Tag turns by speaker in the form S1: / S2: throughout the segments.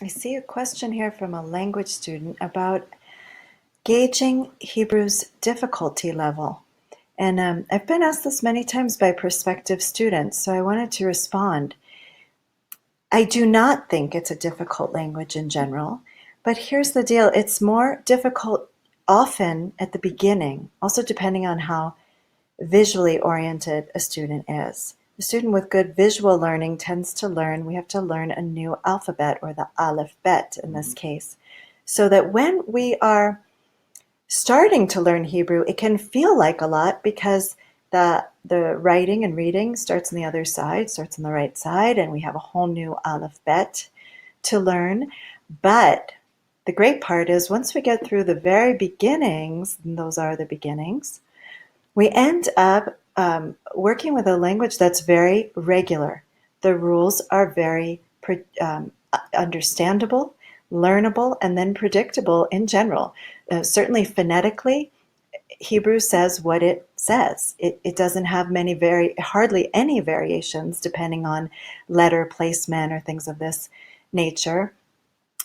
S1: I see a question here from a language student about gauging Hebrew's difficulty level. And I've been asked this many times by prospective students, so I wanted to respond. I do not think it's a difficult language in general, but here's the deal. It's more difficult often at the beginning, also depending on how visually oriented a student is. A student with good visual learning tends to learn, we have to learn a new alphabet, or the aleph bet in this case, so that when we are starting to learn Hebrew, it can feel like a lot because the writing and reading starts on the other side, starts on the right side, and we have a whole new aleph bet to learn. But the great part is once we get through the very beginnings, and those are the beginnings, we end up working with a language that's very regular. The rules are very understandable, learnable, and then predictable in general. Certainly phonetically, Hebrew says what it says. It doesn't have hardly any variations depending on letter placement or things of this nature.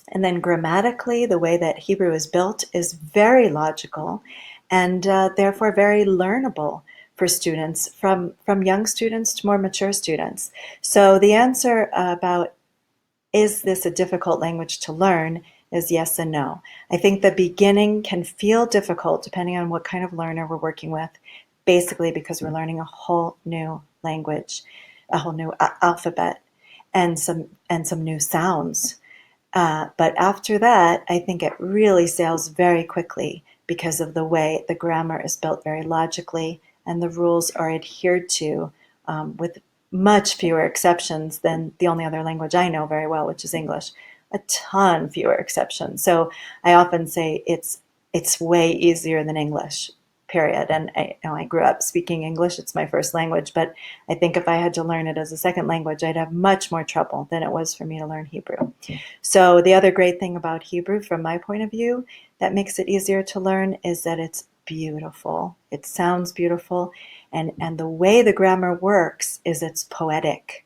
S1: And then grammatically, the way that Hebrew is built is very logical and therefore very learnable for students, from young students to more mature students. So the answer about is this a difficult language to learn is yes and no. I think the beginning can feel difficult depending on what kind of learner we're working with, basically because we're learning a whole new language, a whole new alphabet, and some new sounds. But after that, I think it really sails very quickly because of the way the grammar is built very logically and the rules are adhered to with much fewer exceptions than the only other language I know very well, which is English. A ton fewer exceptions. So I often say it's way easier than English, period. And I grew up speaking English. It's my first language, but I think if I had to learn it as a second language, I'd have much more trouble than it was for me to learn Hebrew. So the other great thing about Hebrew, from my point of view, that makes it easier to learn is that it's beautiful. It sounds beautiful. And the way the grammar works is it's poetic.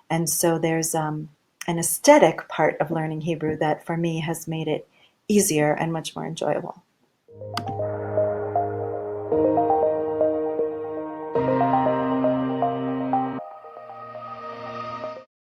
S1: And so there's an aesthetic part of learning Hebrew that for me has made it easier and much more enjoyable.